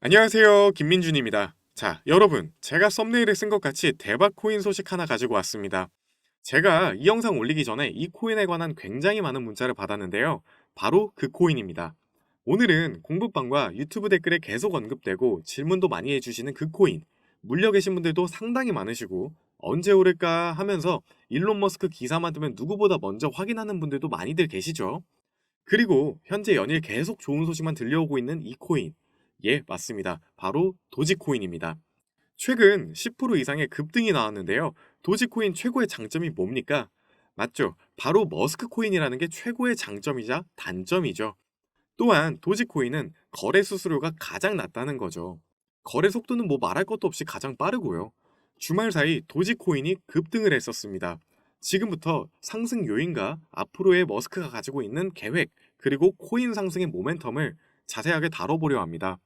안녕하세요. 김민준입니다. 자, 여러분, 제가 썸네일에 쓴 것 같이 대박 코인 소식 하나 가지고 왔습니다. 제가 이 영상 올리기 전에 이 코인에 관한 굉장히 많은 문자를 받았는데요. 바로 그 코인입니다. 오늘은 공부방과 유튜브 댓글에 계속 언급되고 질문도 많이 해주시는 그 코인. 물려 계신 분들도 상당히 많으시고 언제 오를까 하면서 일론 머스크 기사만 뜨면 누구보다 먼저 확인하는 분들도 많이들 계시죠. 그리고 현재 연일 계속 좋은 소식만 들려오고 있는 이 코인. 예, 맞습니다. 바로 도지코인입니다. 최근 10% 이상의 급등이 나왔는데요. 도지코인 최고의 장점이 뭡니까? 맞죠? 바로 머스크 코인이라는 게 최고의 장점이자 단점이죠. 또한 도지코인은 거래 수수료가 가장 낮다는 거죠. 거래 속도는 뭐 말할 것도 없이 가장 빠르고요. 주말 사이 도지코인이 급등을 했었습니다. 지금부터 상승 요인과 앞으로의 머스크가 가지고 있는 계획, 그리고 코인 상승의 모멘텀을 자세하게 다뤄보려 합니다.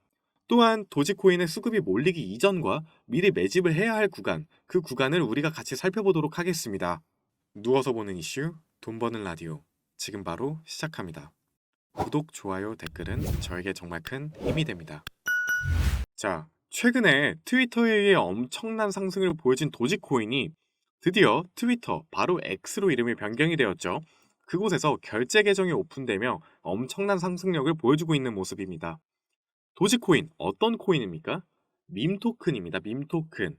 또한 도지코인의 수급이 몰리기 이전과 미리 매집을 해야 할 구간, 그 구간을 우리가 같이 살펴보도록 하겠습니다. 누워서 보는 이슈, 돈 버는 라디오. 지금 바로 시작합니다. 구독, 좋아요, 댓글은 저에게 정말 큰 힘이 됩니다. 자, 최근에 트위터에 의해 엄청난 상승을 보여준 도지코인이 드디어 트위터, 바로 X로 이름이 변경이 되었죠. 그곳에서 결제 계정이 오픈되며 엄청난 상승력을 보여주고 있는 모습입니다. 도지코인, 어떤 코인입니까? 밈토큰입니다. 밈토큰.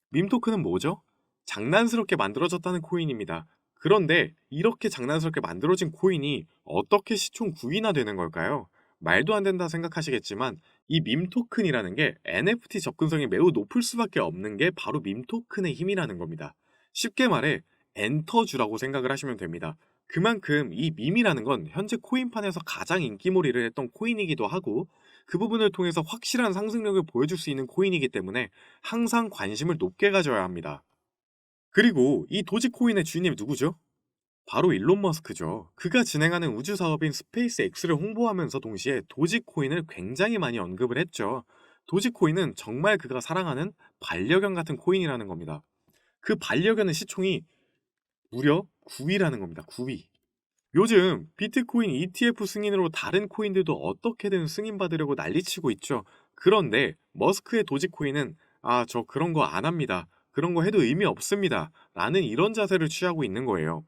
밈토큰은 뭐죠? 장난스럽게 만들어졌다는 코인입니다. 그런데 이렇게 장난스럽게 만들어진 코인이 어떻게 시총 9위나 되는 걸까요? 말도 안 된다 생각하시겠지만 이 밈토큰이라는 게 NFT 접근성이 매우 높을 수밖에 없는 게 바로 밈토큰의 힘이라는 겁니다. 쉽게 말해 엔터주라고 생각을 하시면 됩니다. 그만큼 이 밈이라는 건 현재 코인판에서 가장 인기몰이를 했던 코인이기도 하고 그 부분을 통해서 확실한 상승력을 보여줄 수 있는 코인이기 때문에 항상 관심을 높게 가져야 합니다. 그리고 이 도지코인의 주인이 누구죠? 바로 일론 머스크죠. 그가 진행하는 우주 사업인 스페이스 X를 홍보하면서 동시에 도지코인을 굉장히 많이 언급을 했죠. 도지코인은 정말 그가 사랑하는 반려견 같은 코인이라는 겁니다. 그 반려견의 시총이 무려 9위라는 겁니다. 9위. 요즘 비트코인 ETF 승인으로 다른 코인들도 어떻게든 승인받으려고 난리치고 있죠. 그런데 머스크의 도지코인은 저 그런 거 안 합니다. 그런 거 해도 의미 없습니다. 라는 이런 자세를 취하고 있는 거예요.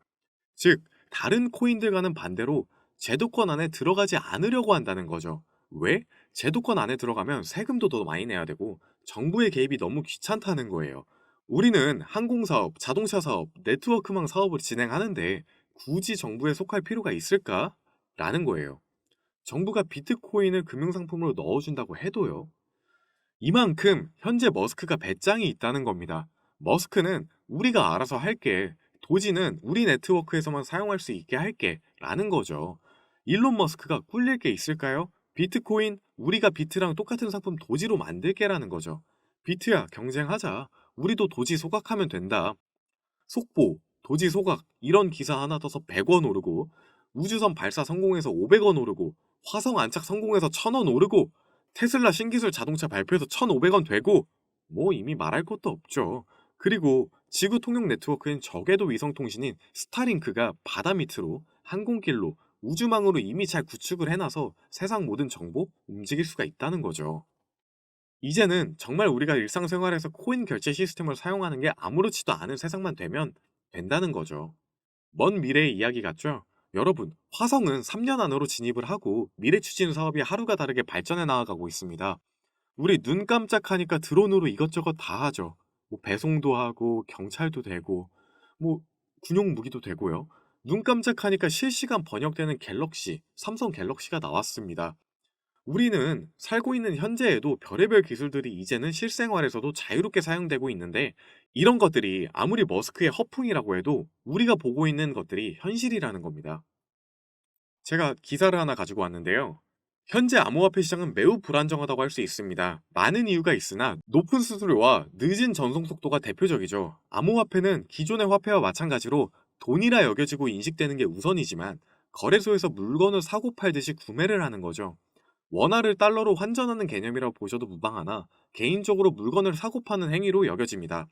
즉, 다른 코인들과는 반대로 제도권 안에 들어가지 않으려고 한다는 거죠. 왜? 제도권 안에 들어가면 세금도 더 많이 내야 되고 정부의 개입이 너무 귀찮다는 거예요. 우리는 항공사업, 자동차 사업, 네트워크망 사업을 진행하는데 굳이 정부에 속할 필요가 있을까? 라는 거예요. 정부가 비트코인을 금융상품으로 넣어준다고 해도요. 이만큼 현재 머스크가 배짱이 있다는 겁니다. 머스크는 우리가 알아서 할게. 도지는 우리 네트워크에서만 사용할 수 있게 할게. 라는 거죠. 일론 머스크가 꿀릴 게 있을까요? 비트코인, 우리가 비트랑 똑같은 상품 도지로 만들게라는 거죠. 비트야, 경쟁하자. 우리도 도지 소각하면 된다. 속보, 도지 소각, 이런 기사 하나 떠서 100원 오르고, 우주선 발사 성공해서 500원 오르고, 화성 안착 성공해서 1000원 오르고, 테슬라 신기술 자동차 발표해서 1500원 되고, 뭐 이미 말할 것도 없죠. 그리고 지구 통용 네트워크인 저궤도 위성통신인 스타링크가 바다 밑으로, 항공길로, 우주망으로 이미 잘 구축을 해놔서 세상 모든 정보 움직일 수가 있다는 거죠. 이제는 정말 우리가 일상생활에서 코인 결제 시스템을 사용하는 게 아무렇지도 않은 세상만 되면 된다는 거죠. 먼 미래의 이야기 같죠? 여러분, 화성은 3년 안으로 진입을 하고 미래 추진 사업이 하루가 다르게 발전해 나아가고 있습니다. 우리 눈 깜짝하니까 드론으로 이것저것 다 하죠. 뭐 배송도 하고 경찰도 되고 뭐 군용 무기도 되고요. 눈 깜짝하니까 실시간 번역되는 갤럭시, 삼성 갤럭시가 나왔습니다. 우리는 살고 있는 현재에도 별의별 기술들이 이제는 실생활에서도 자유롭게 사용되고 있는데 이런 것들이 아무리 머스크의 허풍이라고 해도 우리가 보고 있는 것들이 현실이라는 겁니다. 제가 기사를 하나 가지고 왔는데요. 현재 암호화폐 시장은 매우 불안정하다고 할 수 있습니다. 많은 이유가 있으나 높은 수수료와 늦은 전송 속도가 대표적이죠. 암호화폐는 기존의 화폐와 마찬가지로 돈이라 여겨지고 인식되는 게 우선이지만 거래소에서 물건을 사고 팔듯이 구매를 하는 거죠. 원화를 달러로 환전하는 개념이라고 보셔도 무방하나 개인적으로 물건을 사고 파는 행위로 여겨집니다.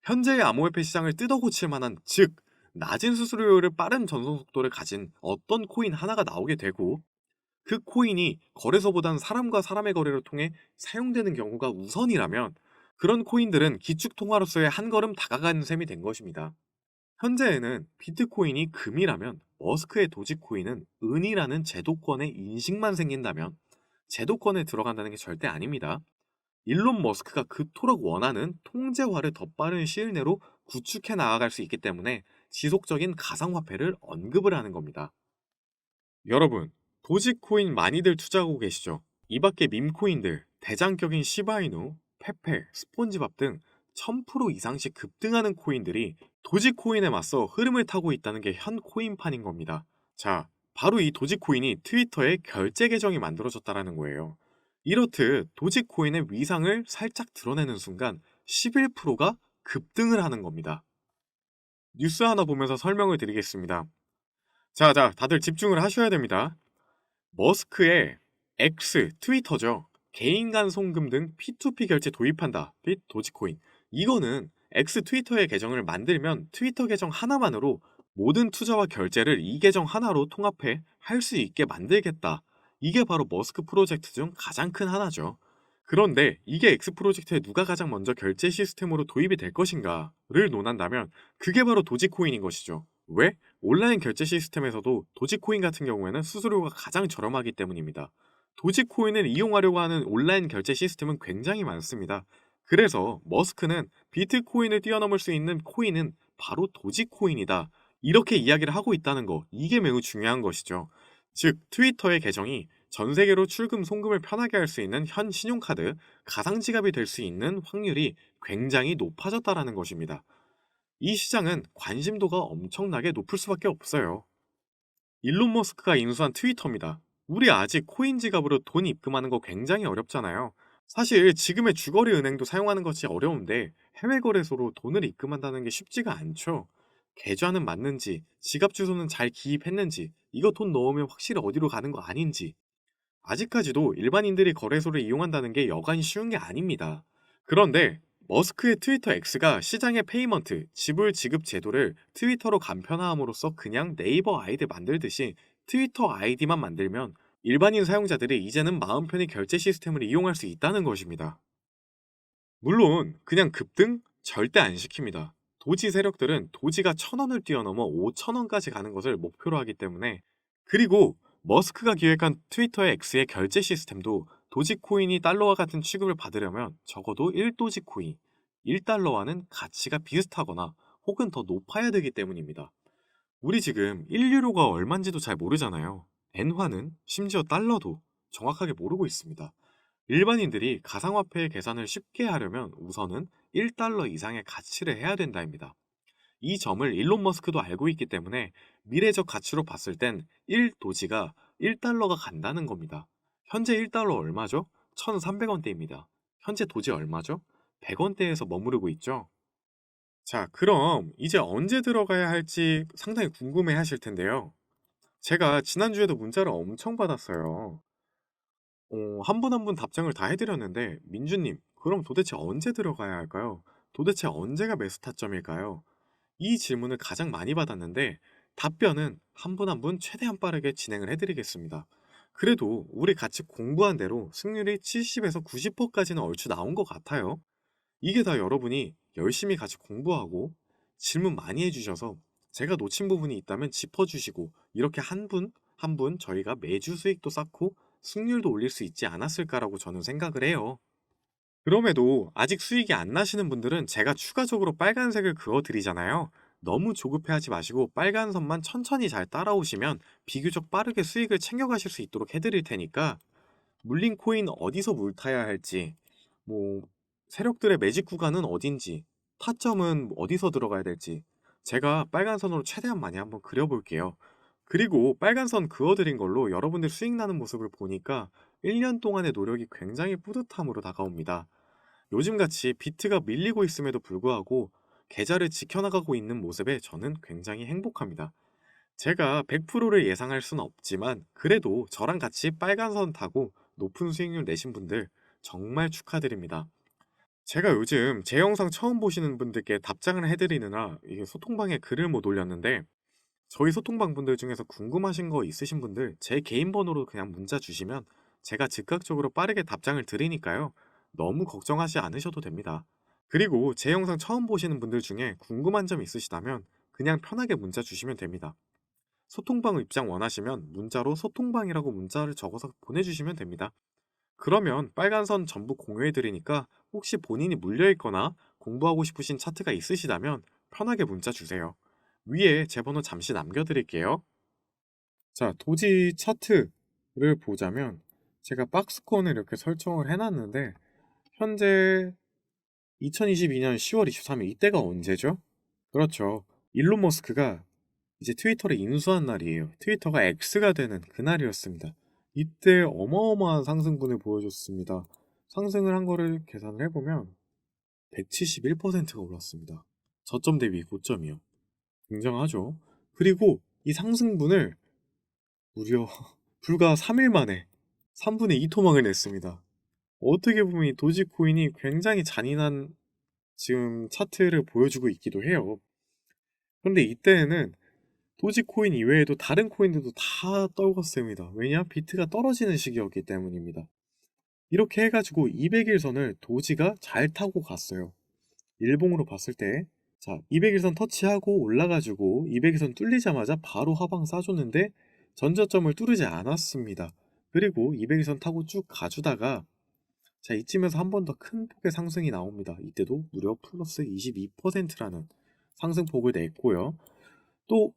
현재의 암호화폐 시장을 뜯어고칠 만한, 즉 낮은 수수료율을 빠른 전송 속도를 가진 어떤 코인 하나가 나오게 되고 그 코인이 거래소보단 사람과 사람의 거래를 통해 사용되는 경우가 우선이라면 그런 코인들은 기축통화로서의 한 걸음 다가가는 셈이 된 것입니다. 현재에는 비트코인이 금이라면 머스크의 도지코인은 은이라는 제도권의 인식만 생긴다면 제도권에 들어간다는 게 절대 아닙니다. 일론 머스크가 그토록 원하는 통제화를 더 빠른 시일 내로 구축해 나아갈 수 있기 때문에 지속적인 가상화폐를 언급을 하는 겁니다. 여러분, 도지코인 많이들 투자하고 계시죠? 이 밖에 밈코인들, 대장격인 시바이누, 페페, 스폰지밥 등 1000% 이상씩 급등하는 코인들이 도지코인에 맞서 흐름을 타고 있다는 게 현 코인판인 겁니다. 자, 바로 이 도지코인이 트위터에 결제 계정이 만들어졌다라는 거예요. 이렇듯 도지코인의 위상을 살짝 드러내는 순간 11%가 급등을 하는 겁니다. 뉴스 하나 보면서 설명을 드리겠습니다. 자, 다들 집중을 하셔야 됩니다. 머스크의 X, 트위터죠. 개인 간 송금 등 P2P 결제 도입한다. 빚 도지코인. 이거는 X 트위터의 계정을 만들면 트위터 계정 하나만으로 모든 투자와 결제를 이 계정 하나로 통합해 할 수 있게 만들겠다. 이게 바로 머스크 프로젝트 중 가장 큰 하나죠. 그런데 이게 X 프로젝트에 누가 가장 먼저 결제 시스템으로 도입이 될 것인가를 논한다면 그게 바로 도지코인인 것이죠. 왜? 온라인 결제 시스템에서도 도지코인 같은 경우에는 수수료가 가장 저렴하기 때문입니다. 도지코인을 이용하려고 하는 온라인 결제 시스템은 굉장히 많습니다. 그래서 머스크는 비트코인을 뛰어넘을 수 있는 코인은 바로 도지코인이다. 이렇게 이야기를 하고 있다는 거, 이게 매우 중요한 것이죠. 즉, 트위터의 계정이 전 세계로 출금 송금을 편하게 할 수 있는 현 신용카드, 가상지갑이 될 수 있는 확률이 굉장히 높아졌다라는 것입니다. 이 시장은 관심도가 엄청나게 높을 수밖에 없어요. 일론 머스크가 인수한 트위터입니다. 우리 아직 코인 지갑으로 돈 입금하는 거 굉장히 어렵잖아요. 사실 지금의 주거래 은행도 사용하는 것이 어려운데 해외 거래소로 돈을 입금한다는 게 쉽지가 않죠. 계좌는 맞는지, 지갑 주소는 잘 기입했는지, 이거 돈 넣으면 확실히 어디로 가는 거 아닌지, 아직까지도 일반인들이 거래소를 이용한다는 게 여간 쉬운 게 아닙니다. 그런데 머스크의 트위터 X가 시장의 페이먼트, 지불 지급 제도를 트위터로 간편화함으로써 그냥 네이버 아이디 만들듯이 트위터 아이디만 만들면 일반인 사용자들이 이제는 마음 편히 결제 시스템을 이용할 수 있다는 것입니다. 물론 그냥 급등? 절대 안 시킵니다. 도지 세력들은 도지가 1000원을 뛰어넘어 5000원까지 가는 것을 목표로 하기 때문에, 그리고 머스크가 기획한 트위터의 X의 결제 시스템도 도지코인이 달러와 같은 취급을 받으려면 적어도 1도지코인, 1달러와는 가치가 비슷하거나 혹은 더 높아야 되기 때문입니다. 우리 지금 1유로가 얼만지도 잘 모르잖아요. 엔화는 심지어 달러도 정확하게 모르고 있습니다. 일반인들이 가상화폐의 계산을 쉽게 하려면 우선은 1달러 이상의 가치를 해야 된다입니다. 이 점을 일론 머스크도 알고 있기 때문에 미래적 가치로 봤을 땐 1도지가 1달러가 간다는 겁니다. 현재 1달러 얼마죠? 1300원대입니다. 현재 도지 얼마죠? 100원대에서 머무르고 있죠. 자, 그럼 이제 언제 들어가야 할지 상당히 궁금해 하실 텐데요. 제가 지난주에도 문자를 엄청 받았어요. 한 분 한 분 답장을 다 해드렸는데, 민주님, 그럼 도대체 언제 들어가야 할까요? 도대체 언제가 매수 타점일까요? 이 질문을 가장 많이 받았는데, 답변은 한 분 한 분 최대한 빠르게 진행을 해드리겠습니다. 그래도 우리 같이 공부한 대로 승률이 70에서 90%까지는 얼추 나온 것 같아요. 이게 다 여러분이 열심히 같이 공부하고 질문 많이 해주셔서 제가 놓친 부분이 있다면 짚어주시고 이렇게 한 분 한 분 저희가 매주 수익도 쌓고 승률도 올릴 수 있지 않았을까라고 저는 생각을 해요. 그럼에도 아직 수익이 안 나시는 분들은 제가 추가적으로 빨간색을 그어드리잖아요. 너무 조급해하지 마시고 빨간 선만 천천히 잘 따라오시면 비교적 빠르게 수익을 챙겨가실 수 있도록 해드릴 테니까, 물린 코인 어디서 물타야 할지, 뭐 세력들의 매직 구간은 어딘지, 타점은 어디서 들어가야 될지 제가 빨간 선으로 최대한 많이 한번 그려볼게요. 그리고 빨간 선 그어드린 걸로 여러분들 수익 나는 모습을 보니까 1년 동안의 노력이 굉장히 뿌듯함으로 다가옵니다. 요즘같이 비트가 밀리고 있음에도 불구하고 계좌를 지켜나가고 있는 모습에 저는 굉장히 행복합니다. 제가 100%를 예상할 수는 없지만 그래도 저랑 같이 빨간 선 타고 높은 수익률 내신 분들 정말 축하드립니다. 제가 요즘 제 영상 처음 보시는 분들께 답장을 해드리느라 이게 소통방에 글을 못 올렸는데, 저희 소통방 분들 중에서 궁금하신 거 있으신 분들 제 개인 번호로 그냥 문자 주시면 제가 즉각적으로 빠르게 답장을 드리니까요. 너무 걱정하지 않으셔도 됩니다. 그리고 제 영상 처음 보시는 분들 중에 궁금한 점 있으시다면 그냥 편하게 문자 주시면 됩니다. 소통방 입장 원하시면 문자로 소통방이라고 문자를 적어서 보내주시면 됩니다. 그러면 빨간 선 전부 공유해드리니까 혹시 본인이 물려있거나 공부하고 싶으신 차트가 있으시다면 편하게 문자 주세요. 위에 제 번호 잠시 남겨드릴게요. 자, 도지 차트를 보자면 제가 박스권을 이렇게 설정을 해놨는데 현재 2022년 10월 23일 이때가 언제죠? 그렇죠. 일론 머스크가 이제 트위터를 인수한 날이에요. 트위터가 X가 되는 그날이었습니다. 이때 어마어마한 상승분을 보여줬습니다. 상승을 한 거를 계산을 해보면 171%가 올랐습니다. 저점 대비 고점이요. 굉장하죠. 그리고 이 상승분을 무려 불과 3일 만에 3분의 2 토막을 냈습니다. 어떻게 보면 이 도지코인이 굉장히 잔인한 지금 차트를 보여주고 있기도 해요. 그런데 이때에는 도지코인 이외에도 다른 코인들도 다 떨궜습니다. 왜냐? 비트가 떨어지는 시기였기 때문입니다. 이렇게 해가지고 200일선을 도지가 잘 타고 갔어요. 일봉으로 봤을 때 자, 200일선 터치하고 올라가지고 200일선 뚫리자마자 바로 하방 쏴줬는데 전저점을 뚫지 않았습니다. 그리고 200일선 타고 쭉 가주다가 자, 이쯤에서 한 번 더 큰 폭의 상승이 나옵니다. 이때도 무려 플러스 22%라는 상승폭을 냈고요. 또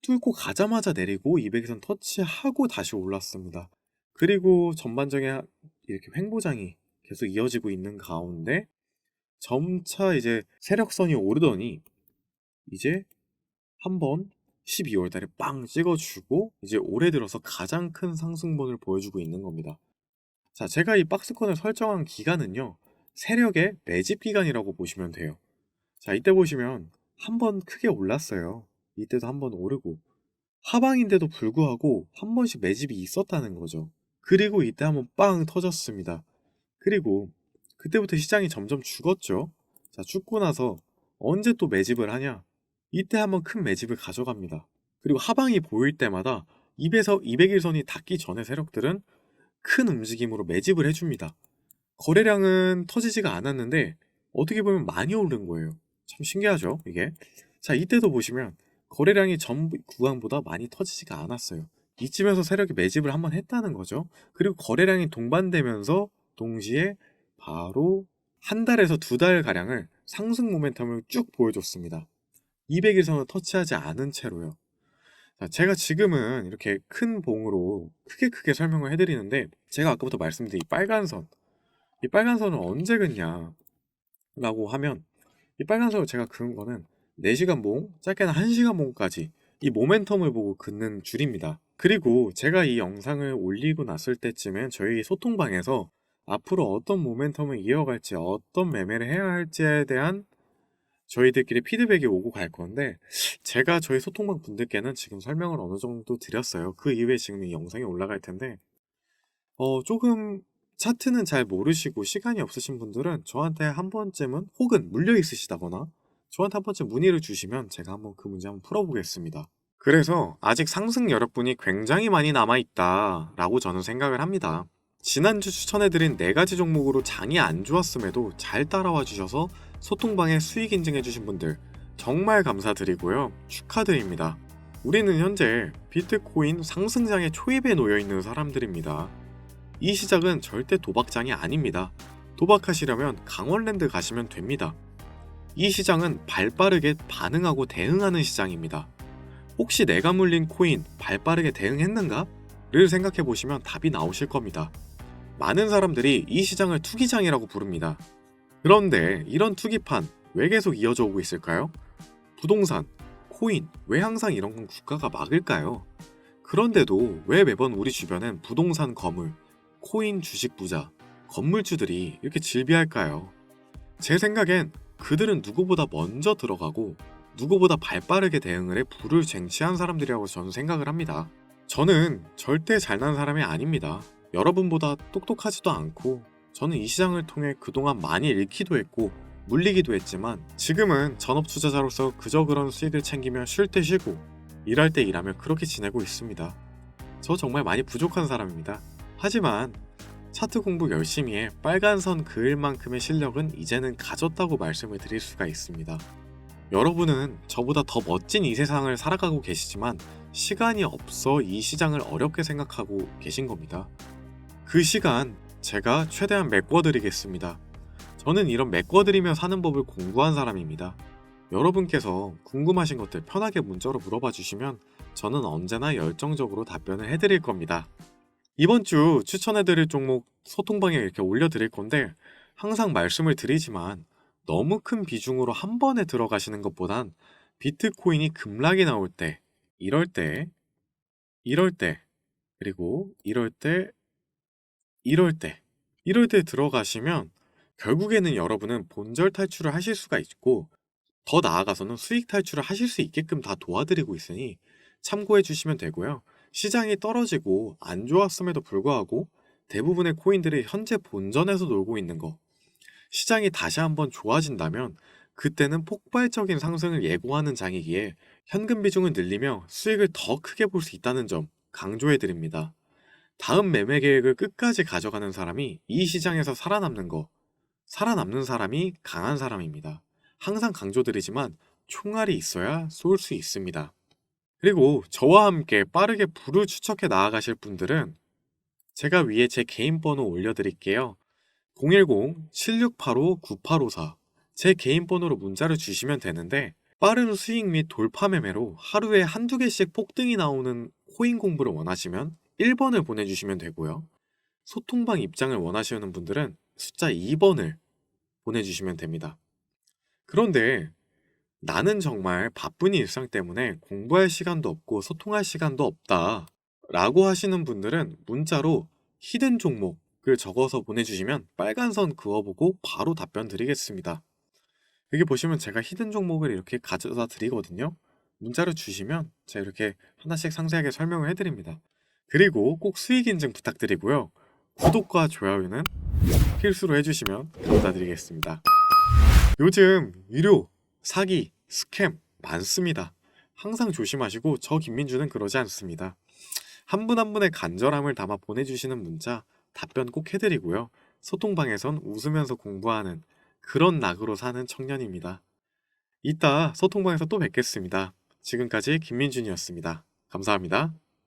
뚫고 가자마자 내리고 200일선 터치하고 다시 올랐습니다. 그리고 전반적인 이렇게 횡보장이 계속 이어지고 있는 가운데 점차 이제 세력선이 오르더니 이제 한번 12월 달에 빵 찍어주고 이제 올해 들어서 가장 큰 상승분을 보여주고 있는 겁니다. 자, 제가 이 박스권을 설정한 기간은요. 세력의 매집 기간이라고 보시면 돼요. 자, 이때 보시면 한번 크게 올랐어요. 이때도 한번 오르고 하방인데도 불구하고 한 번씩 매집이 있었다는 거죠. 그리고 이때 한번 빵 터졌습니다. 그리고 그때부터 시장이 점점 죽었죠. 자, 죽고 나서 언제 또 매집을 하냐? 이때 한번 큰 매집을 가져갑니다. 그리고 하방이 보일 때마다 입에서 200일선이 닿기 전에 세력들은 큰 움직임으로 매집을 해줍니다. 거래량은 터지지가 않았는데 어떻게 보면 많이 오른 거예요. 참 신기하죠, 이게? 자, 이때도 보시면 거래량이 전 구간보다 많이 터지지가 않았어요. 이쯤에서 세력이 매집을 한번 했다는 거죠. 그리고 거래량이 동반되면서 동시에 바로 한 달에서 두 달 가량을 상승 모멘텀을 쭉 보여줬습니다. 200일선을 터치하지 않은 채로요. 자, 제가 지금은 이렇게 큰 봉으로 크게 설명을 해드리는데 제가 아까부터 말씀드린 이 빨간 선은 언제 긋냐 라고 하면 이 빨간 선을 제가 그은 거는 4시간 봉, 짧게는 1시간 봉까지 이 모멘텀을 보고 긋는 줄입니다. 그리고 제가 이 영상을 올리고 났을 때쯤엔 저희 소통방에서 앞으로 어떤 모멘텀을 이어갈지 어떤 매매를 해야 할지에 대한 저희들끼리 피드백이 오고 갈 건데 제가 저희 소통방 분들께는 지금 설명을 어느 정도 드렸어요. 그 이후에 지금 이 영상이 올라갈 텐데 조금 차트는 잘 모르시고 시간이 없으신 분들은 저한테 한 번쯤은 혹은 물려 있으시다거나 저한테 한 번쯤 문의를 주시면 제가 한번 그 문제 한번 풀어보겠습니다. 그래서 아직 상승 여력분이 굉장히 많이 남아있다 라고 저는 생각을 합니다. 지난주 추천해드린 4가지 종목으로 장이 안 좋았음에도 잘 따라와 주셔서 소통방에 수익 인증해주신 분들 정말 감사드리고요. 축하드립니다. 우리는 현재 비트코인 상승장의 초입에 놓여있는 사람들입니다. 이 시작은 절대 도박장이 아닙니다. 도박하시려면 강원랜드 가시면 됩니다. 이 시장은 발빠르게 반응하고 대응하는 시장입니다. 혹시 내가 물린 코인 발빠르게 대응했는가? 를 생각해보시면 답이 나오실 겁니다. 많은 사람들이 이 시장을 투기장이라고 부릅니다. 그런데 이런 투기판 왜 계속 이어져 오고 있을까요? 부동산, 코인, 왜 항상 이런 건 국가가 막을까요? 그런데도 왜 매번 우리 주변엔 부동산 거물, 코인 주식 부자, 건물주들이 이렇게 질비할까요? 제 생각엔 그들은 누구보다 먼저 들어가고 누구보다 발빠르게 대응을 해 부를 쟁취한 사람들이라고 저는 생각을 합니다. 저는 절대 잘난 사람이 아닙니다. 여러분보다 똑똑하지도 않고 저는 이 시장을 통해 그동안 많이 잃기도 했고 물리기도 했지만 지금은 전업 투자자로서 그저 그런 수익을 챙기며 쉴 때 쉬고 일할 때 일하며 그렇게 지내고 있습니다. 저 정말 많이 부족한 사람입니다. 하지만 차트 공부 열심히 해 빨간 선 그을 만큼의 실력은 이제는 가졌다고 말씀을 드릴 수가 있습니다. 여러분은 저보다 더 멋진 이 세상을 살아가고 계시지만 시간이 없어 이 시장을 어렵게 생각하고 계신 겁니다. 그 시간 제가 최대한 메꿔드리겠습니다. 저는 이런 메꿔드리며 사는 법을 공부한 사람입니다. 여러분께서 궁금하신 것들 편하게 문자로 물어봐 주시면 저는 언제나 열정적으로 답변을 해드릴 겁니다. 이번 주 추천해드릴 종목 소통방에 이렇게 올려드릴 건데 항상 말씀을 드리지만 너무 큰 비중으로 한 번에 들어가시는 것보단 비트코인이 급락이 나올 때, 이럴 때, 이럴 때, 그리고 이럴 때, 이럴 때 들어가시면 결국에는 여러분은 본절 탈출을 하실 수가 있고 더 나아가서는 수익 탈출을 하실 수 있게끔 다 도와드리고 있으니 참고해 주시면 되고요. 시장이 떨어지고 안 좋았음에도 불구하고 대부분의 코인들이 현재 본전에서 놀고 있는 거, 시장이 다시 한번 좋아진다면 그때는 폭발적인 상승을 예고하는 장이기에 현금 비중을 늘리며 수익을 더 크게 볼 수 있다는 점 강조해 드립니다. 다음 매매 계획을 끝까지 가져가는 사람이 이 시장에서 살아남는 거, 살아남는 사람이 강한 사람입니다. 항상 강조드리지만 총알이 있어야 쏠 수 있습니다. 그리고 저와 함께 빠르게 부를 추적해 나아가실 분들은 제가 위에 제 개인 번호 올려드릴게요. 010-7685-9854 제 개인 번호로 문자를 주시면 되는데 빠른 수익 및 돌파 매매로 하루에 한두 개씩 폭등이 나오는 코인 공부를 원하시면 1번을 보내주시면 되고요. 소통방 입장을 원하시는 분들은 숫자 2번을 보내주시면 됩니다. 그런데 나는 정말 바쁜 일상 때문에 공부할 시간도 없고 소통할 시간도 없다 라고 하시는 분들은 문자로 히든 종목을 적어서 보내주시면 빨간 선 그어보고 바로 답변 드리겠습니다. 여기 보시면 제가 히든 종목을 이렇게 가져다 드리거든요. 문자로 주시면 제가 이렇게 하나씩 상세하게 설명을 해드립니다. 그리고 꼭 수익 인증 부탁드리고요. 구독과 좋아요는 필수로 해주시면 감사드리겠습니다. 요즘 유료, 사기, 스캠 많습니다. 항상 조심하시고 저 김민주는 그러지 않습니다. 한 분 한 분의 간절함을 담아 보내주시는 문자 답변 꼭 해드리고요. 소통방에선 웃으면서 공부하는 그런 낙으로 사는 청년입니다. 이따 소통방에서 또 뵙겠습니다. 지금까지 김민준이었습니다. 감사합니다.